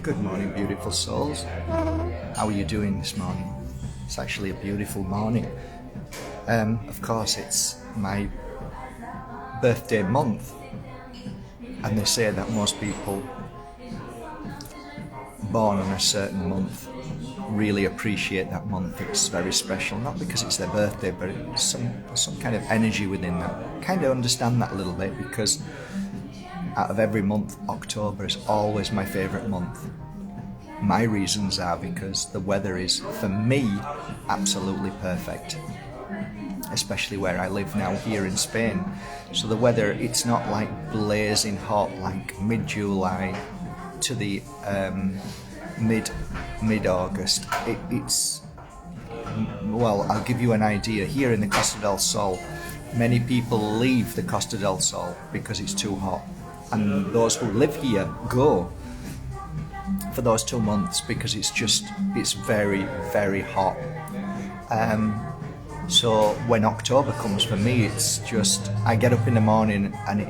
Good morning, beautiful souls. How are you doing this morning? It's actually a beautiful morning. Of course, it's my birthday month, and they say that most people born on a certain month really appreciate that month. It's very special, not because it's their birthday, but it's some kind of energy within them. Kind of understand that a little bit, because out of every month, October is always my favourite month. My reasons are because the weather is, for me, absolutely perfect, especially where I live now here in Spain. So the weather, it's not like blazing hot like mid-July to the mid-August. It's, well, I'll give you an idea. Here in the Costa del Sol, many people leave the Costa del Sol because it's too hot. And those who live here go for those 2 months because it's very, very hot. So when October comes for me, it's just, I get up in the morning and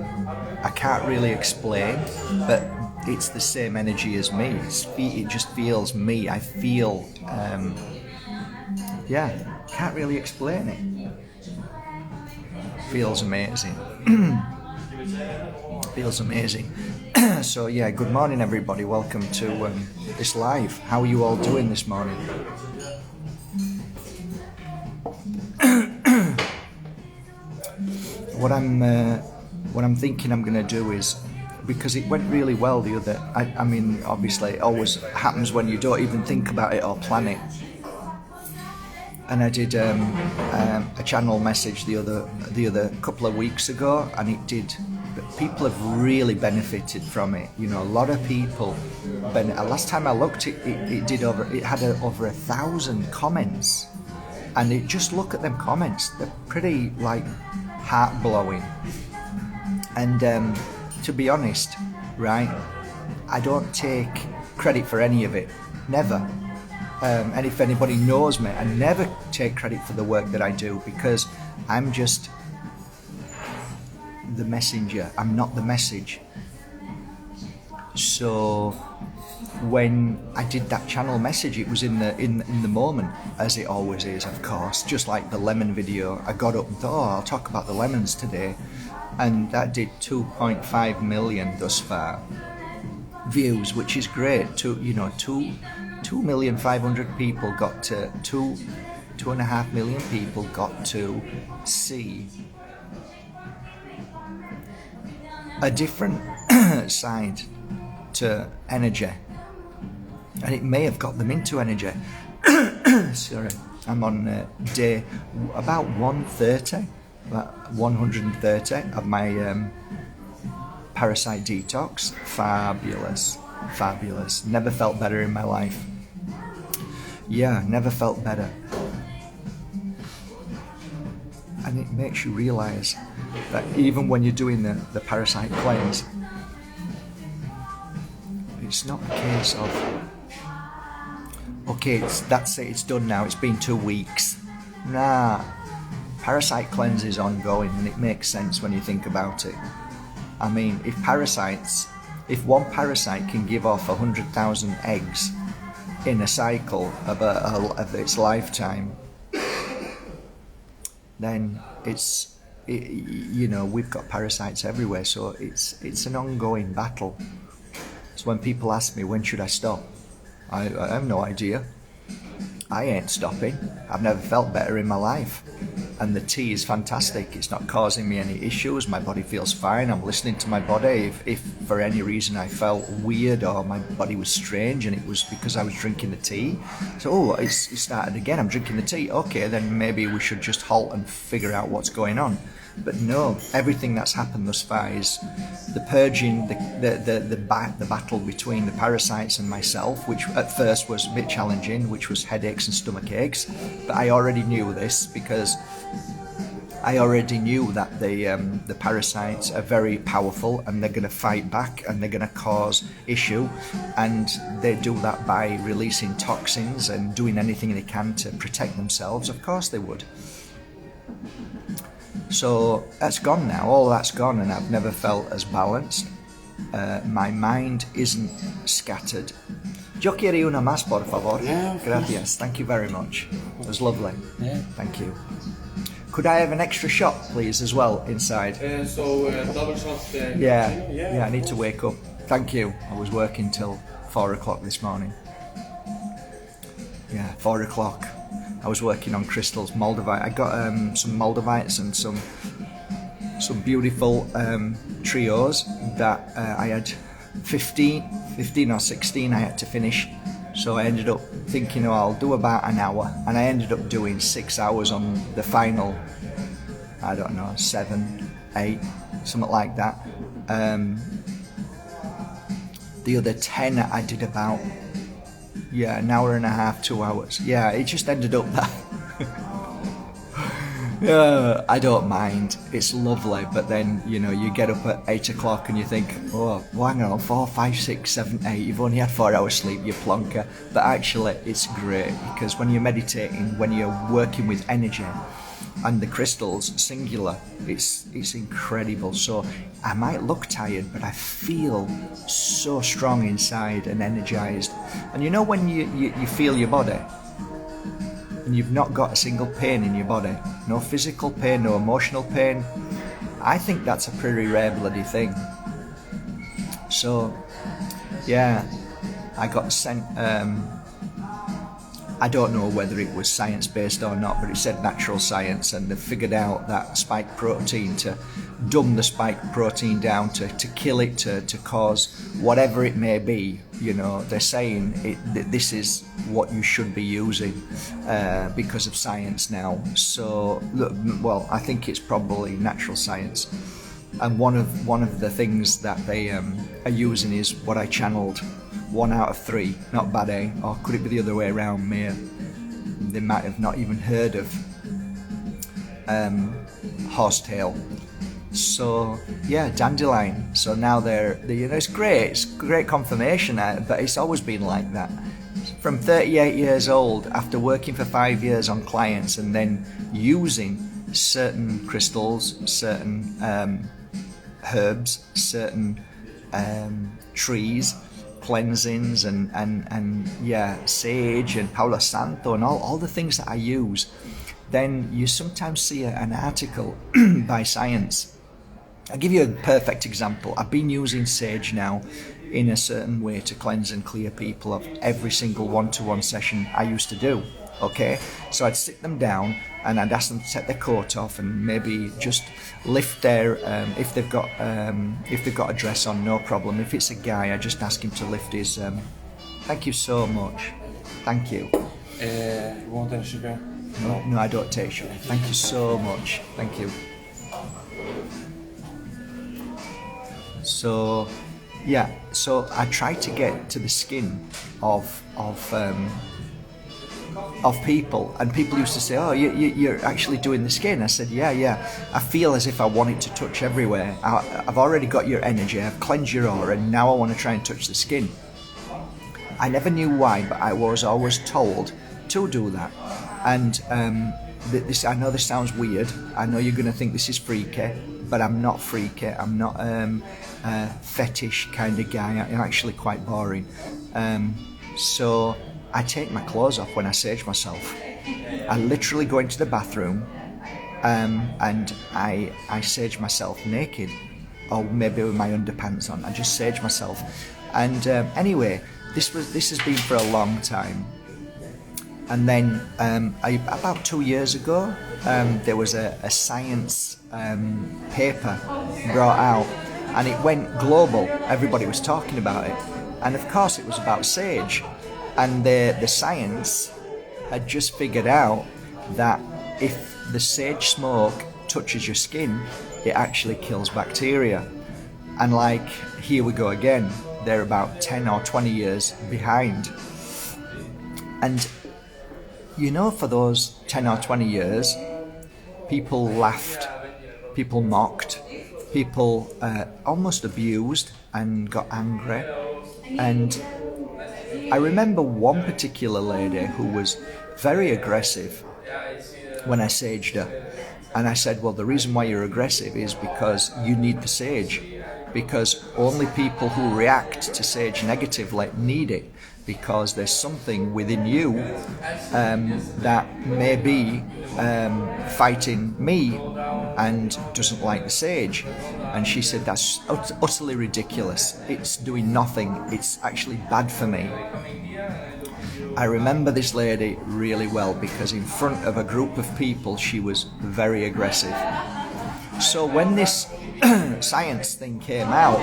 I can't really explain, but it's the same energy as me. It just feels me. I feel, can't really explain it. Feels amazing. Feels amazing. So yeah, good morning everybody, welcome to this live. How are you all doing this morning? What I'm thinking I'm going to do is, because it went really well the other, I mean obviously it always happens when you don't even think about it or plan it, and I did a channel message the other couple of weeks ago, and it did. People have really benefited from it. You know, a lot of people. Last time I looked, it had over 1,000 comments, and just look at them comments. They're pretty like heart blowing. And to be honest, right, I don't take credit for any of it. Never. And if anybody knows me, I never take credit for the work that I do, because I'm just the messenger. I'm not the message. So when I did that channel message, it was in the moment, as it always is, of course. Just like the lemon video, I got up and thought, I'll talk about the lemons today, and that did 2.5 million thus far views, which is great. 2,500,000 people got to 2.5 million people got to see a different side to energy, and it may have got them into energy. Sorry, I'm on day about 130 of my parasite detox. Fabulous. Never felt better in my life. Yeah, never felt better. And it makes you realise that even when you're doing the parasite cleanse, it's not a case of, okay, that's it, it's done now, it's been 2 weeks. Nah, parasite cleanse is ongoing, and it makes sense when you think about it. I mean, if one parasite can give off 100,000 eggs in a cycle of its lifetime, then we've got parasites everywhere, so it's an ongoing battle. So when people ask me, when should I stop? I have no idea. I ain't stopping. I've never felt better in my life. And the tea is fantastic. It's not causing me any issues. My body feels fine. I'm listening to my body. If for any reason I felt weird or my body was strange, and it was because I was drinking the tea. So, it started again. I'm drinking the tea. Okay, then maybe we should just halt and figure out what's going on. But no, everything that's happened thus far is the purging, the battle between the parasites and myself, which at first was a bit challenging, which was headaches and stomach aches. But I already knew this because I already knew that the parasites are very powerful and they're going to fight back and they're going to cause issue, and they do that by releasing toxins and doing anything they can to protect themselves. Of course they would. So that's gone now, all that's gone, and I've never felt as balanced. My mind isn't scattered. Yo quiero una más, por favor. Yeah, gracias. Thank you very much. It was lovely. Yeah. Thank you. Could I have an extra shot, please, as well, inside? Double shot. Yeah, I need to wake up. Thank you. I was working till 4 o'clock this morning. Yeah, 4 o'clock. I was working on crystals, Moldavite. I got some Moldavites and some beautiful trios that I had 15 or 16 I had to finish. So I ended up thinking, oh, I'll do about an hour, and I ended up doing 6 hours on the final, I don't know, 7, 8, something like that. The other 10 I did about, an hour and a half, 2 hours. Yeah, it just ended up that. I don't mind, it's lovely, but then, you get up at 8 o'clock and you think, oh, well, hang on, 4, 5, 6, 7, 8, you've only had 4 hours sleep, you plonker. But actually, it's great, because when you're meditating, when you're working with energy, and the crystals, singular, it's incredible. So I might look tired, but I feel so strong inside and energized. And when you feel your body, and you've not got a single pain in your body, no physical pain, no emotional pain, I think that's a pretty rare bloody thing. So, yeah, I got sent, I don't know whether it was science-based or not, but it said natural science, and they figured out that spike protein, to dumb the spike protein down, to kill it, to cause whatever it may be. They're saying this is what you should be using because of science now. So, well, I think it's probably natural science. And one of the things that they are using is what I channeled. 1 out of 3, not bad, eh? Or could it be the other way around? They might have not even heard of horsetail. So yeah, dandelion. So now they're it's great confirmation, but it's always been like that. From 38 years old, after working for 5 years on clients and then using certain crystals, certain herbs, certain trees, cleansings, and sage and Palo Santo and all the things that I use, then you sometimes see an article by Science. I'll give you a perfect example. I've been using sage now in a certain way to cleanse and clear people of every single one-to-one session I used to do. Okay, so I'd sit them down and I'd ask them to take their coat off and maybe just lift their if they've got a dress on, no problem. If it's a guy, I just ask him to lift his. Thank you so much. Thank you. You want any sugar? No, I don't take sugar. Thank you so much. Thank you. So, yeah. So I try to get to the skin of people, and people used to say, oh, you're actually doing the skin. I said, yeah, I feel as if I want it to touch everywhere. I've already got your energy, I've cleansed your aura, and now I want to try and touch the skin. I never knew why, but I was always told to do that. And this, I know this sounds weird, I know you're going to think this is freaky, but I'm not freaky, I'm not a fetish kind of guy, I'm actually quite boring. So I take my clothes off when I sage myself. I literally go into the bathroom and I sage myself naked, or maybe with my underpants on. I just sage myself. And anyway, this has been for a long time. And then about 2 years ago, there was a science paper brought out, and it went global. Everybody was talking about it, and of course it was about sage. And the science had just figured out that if the sage smoke touches your skin, it actually kills bacteria. And like, here we go again, they're about 10 or 20 years behind. And you know, for those 10 or 20 years, people laughed, people mocked, people almost abused and got angry. And I remember one particular lady who was very aggressive when I saged her. And I said, well, the reason why you're aggressive is because you need the sage. Because only people who react to sage negatively need it. Because there's something within you that may be fighting me and doesn't like the sage. And she said, that's utterly ridiculous. It's doing nothing. It's actually bad for me. I remember this lady really well because in front of a group of people she was very aggressive. So when this science thing came out,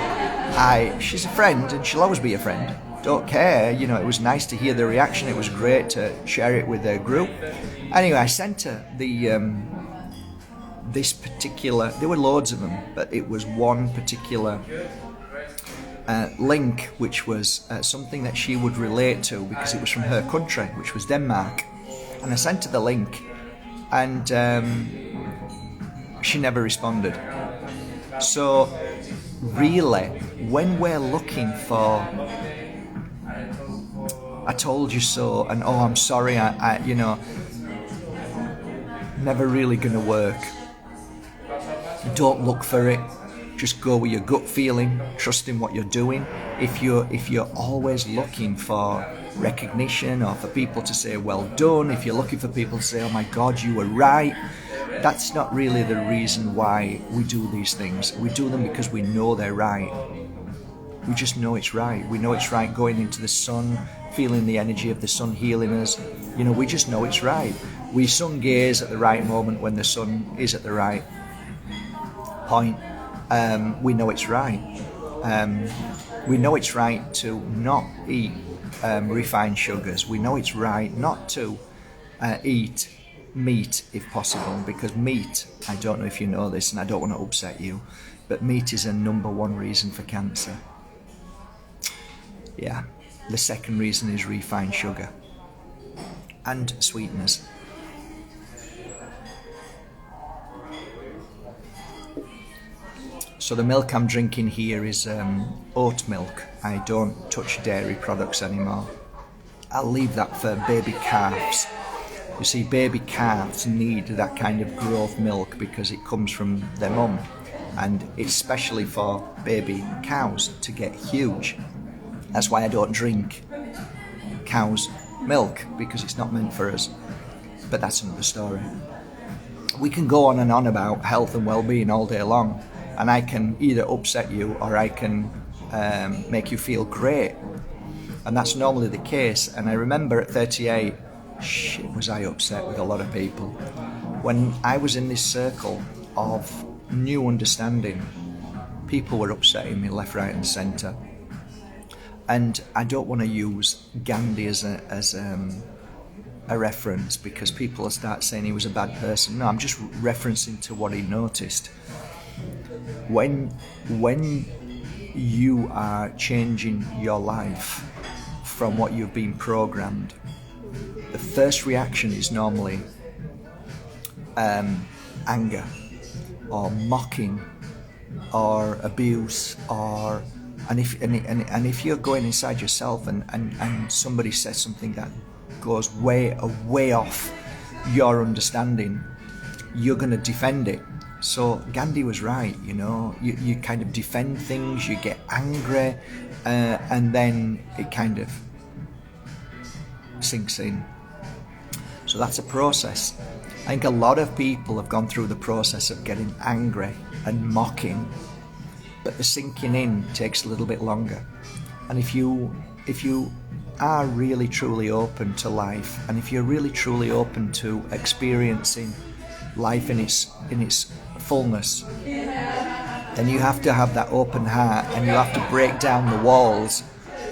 she's a friend and she'll always be a friend. Don't care, you know, it was nice to hear the reaction. It was great to share it with their group. Anyway, I sent her this particular, there were loads of them, but it was one particular link which was something that she would relate to because it was from her country, which was Denmark. And I sent her the link and she never responded. So really, when we're looking for I told you so, and oh, I'm sorry, I you know, never really gonna work. Don't look for it. Just go with your gut feeling. Trust in what you're doing. If you're always looking for recognition or for people to say well done, if you're looking for people to say oh my God, you were right, that's not really the reason why we do these things. We do them because we know they're right. We just know it's right. We know it's right going into the sun, feeling the energy of the sun healing us. You know, we just know it's right. We sun gaze at the right moment when the sun is at the right point. We know it's right. We know it's right to not eat refined sugars. We know it's right not to eat meat if possible, because meat, I don't know if you know this and I don't want to upset you, but meat is a #1 reason for cancer. Yeah, the second reason is refined sugar and sweeteners. So the milk I'm drinking here is oat milk. I don't touch dairy products anymore. I'll leave that for baby calves. You see, baby calves need that kind of growth milk because it comes from their mum, and it's especially for baby cows to get huge. That's why I don't drink cow's milk, because it's not meant for us. But that's another story. We can go on and on about health and well-being all day long, and I can either upset you or I can make you feel great. And that's normally the case. And I remember at 38, shit, was I upset with a lot of people. When I was in this circle of new understanding, people were upsetting me left, right and centre. And I don't want to use Gandhi as a reference, because people will start saying he was a bad person. No, I'm just referencing to what he noticed. When you are changing your life from what you've been programmed, the first reaction is normally anger or mocking or abuse, or and if you're going inside yourself and somebody says something that goes way off your understanding, you're going to defend it. So Gandhi was right, you know, you kind of defend things, you get angry, and then it kind of sinks in. So that's a process. I think a lot of people have gone through the process of getting angry and mocking, but the sinking in takes a little bit longer. And if you are really truly open to life, and if you're really truly open to experiencing life in its fullness, then you have to have that open heart, and you have to break down the walls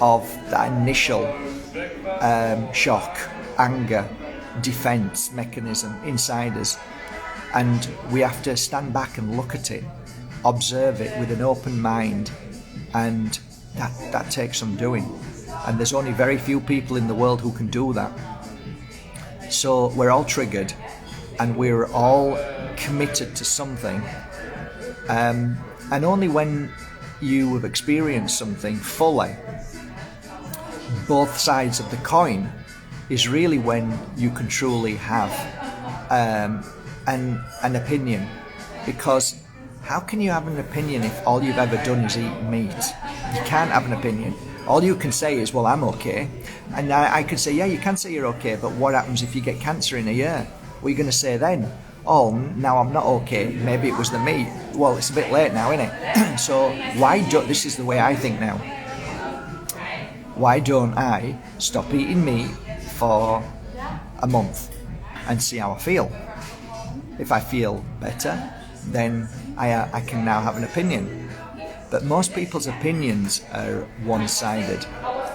of that initial shock, anger, defense mechanism inside us. and we have to stand back and look at it, observe it with an open mind, and that takes some doing. And there's only very few people in the world who can do that. So we're all triggered, and we're all committed to something. And only when you have experienced something fully, both sides of the coin, is really when you can truly have an opinion. Because how can you have an opinion if all you've ever done is eat meat? You can't have an opinion. All you can say is, well, I'm okay. And I could say, yeah, you can say you're okay, but what happens if you get cancer in a year? What are you going to say then? Oh, now I'm not okay. Maybe it was the meat. Well, it's a bit late now, isn't it? So this is the way I think now. Why don't I stop eating meat for a month and see how I feel? If I feel better, then I can now have an opinion. But most people's opinions are one-sided.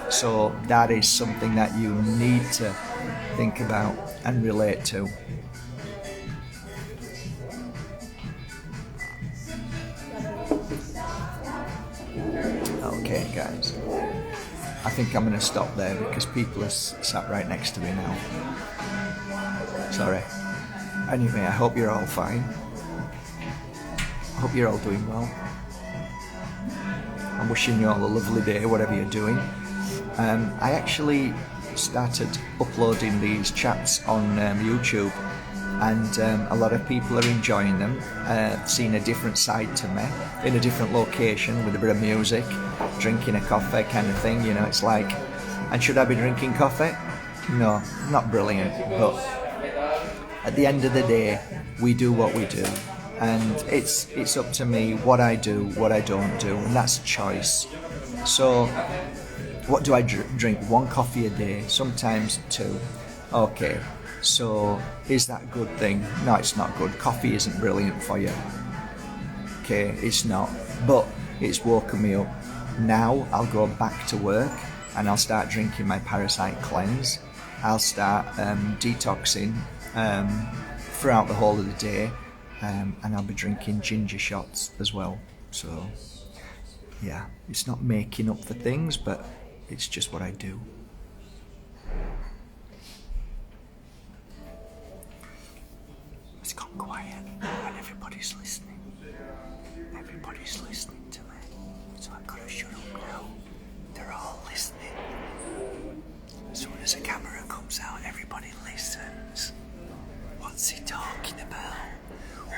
So that is something that you need to think about and relate to. Okay, guys. I think I'm going to stop there because people are sat right next to me now. Sorry. Anyway, I hope you're all fine. I hope you're all doing well. I'm wishing you all a lovely day, whatever you're doing. I actually started uploading these chats on YouTube, and a lot of people are enjoying them, seeing a different side to me, in a different location, with a bit of music, drinking a coffee kind of thing, you know. It's like, and should I be drinking coffee? No, not brilliant, but at the end of the day, we do what we do. And it's up to me what I do, what I don't do, and that's a choice. So, what do I drink? 1 coffee a day, sometimes 2. Okay, so is that a good thing? No, it's not good. Coffee isn't brilliant for you. Okay, it's not. But it's woken me up. Now I'll go back to work and I'll start drinking my Parasite cleanse. I'll start detoxing throughout the whole of the day. And I'll be drinking ginger shots as well. So, yeah, it's not making up for things, but it's just what I do. It's gone quiet, and everybody's listening. Everybody's listening to me, so I've got to shut up now. They're all listening. As soon as a camera comes out, everybody listens. What's he talking about?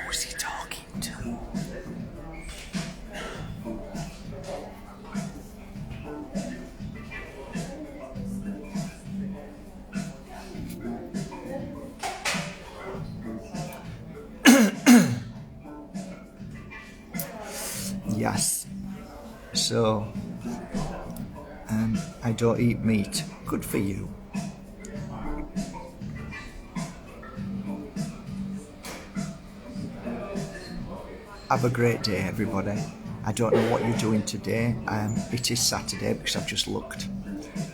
Who's he talking to? Yes. So, I don't eat meat. Good for you. Have a great day, everybody. I don't know what you're doing today. It is Saturday because I've just looked.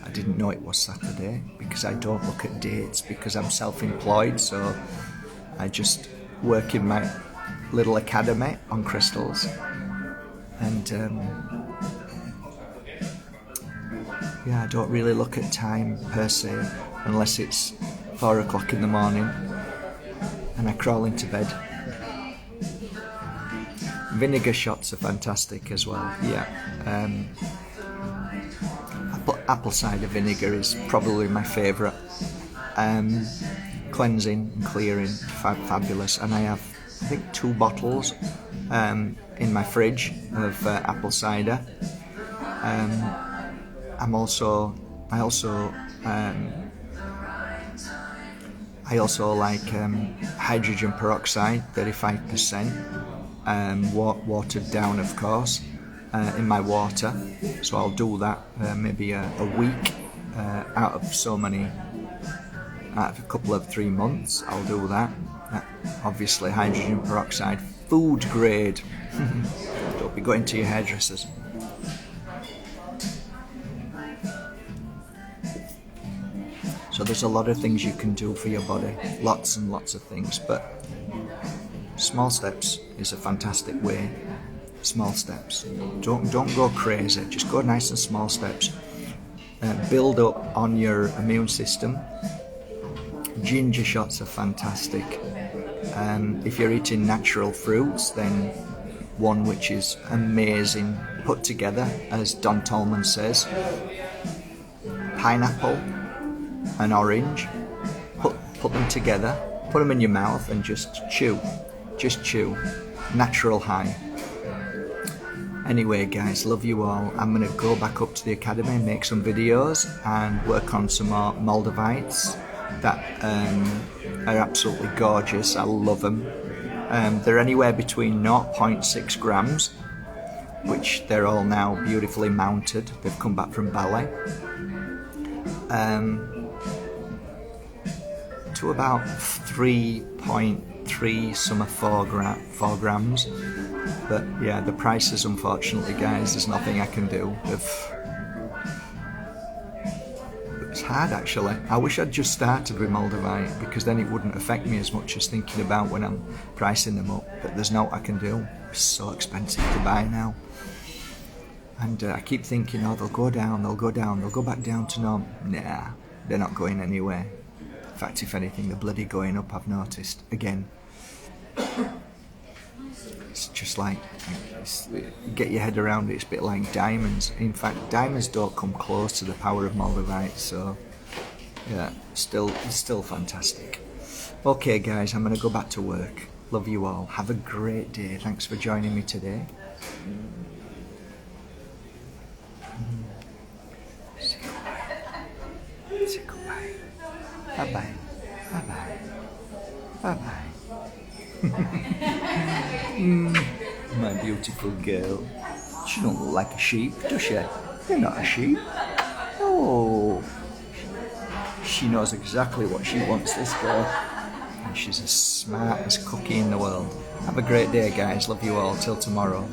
I didn't know it was Saturday because I don't look at dates because I'm self-employed, so I just work in my little academy on crystals. And yeah, I don't really look at time per se unless it's 4 o'clock in the morning and I crawl into bed. Vinegar shots are fantastic as well, yeah. Apple cider vinegar is probably my favourite. Cleansing and clearing, fabulous. And I have, I think, 2 bottles in my fridge of apple cider. I also like hydrogen peroxide, 35%. Watered down, of course, in my water. So I'll do that maybe a week out of a couple of 3 months. I'll do that. Obviously, hydrogen peroxide, food grade. Don't be going to your hairdressers. So there's a lot of things you can do for your body, lots and lots of things, but Small steps is a fantastic way. Small steps. Don't go crazy. Just go nice and small steps. Build up on your immune system. Ginger shots are fantastic. If you're eating natural fruits, then one which is amazing, put together, as Don Tolman says, pineapple and orange, put them together, put them in your mouth and just chew, natural high. Anyway guys, love you all. I'm going to go back up to the academy and make some videos and work on some more Moldavites that are absolutely gorgeous. I love them. They're anywhere between 0.6 grams, which they're all now beautifully mounted. They've come back from Palo, to about 3.3, some are 4 grams. But yeah, the prices, unfortunately guys, there's nothing I can do. It's hard actually. I wish I'd just started with Moldavite, because then it wouldn't affect me as much as thinking about when I'm pricing them up. But there's no I can do. It's so expensive to buy now. And I keep thinking, oh, they'll go down, they'll go back down to normal. Nah, they're not going anywhere. In fact, if anything, they're bloody going up, I've noticed. Again. It's just like, get your head around it, it's a bit like diamonds. In fact, diamonds don't come close to the power of Moldavite, so yeah, it's still fantastic. Okay guys, I'm going to go back to work. Love you all. Have a great day. Thanks for joining me today. Say goodbye. Say goodbye. Bye-bye. Bye-bye. Bye-bye. My beautiful girl. She don't look like a sheep, does she? You're not a sheep. Oh. She knows exactly what she wants, this girl. And she's as smart as cookie in the world. Have a great day, guys. Love you all. Till tomorrow.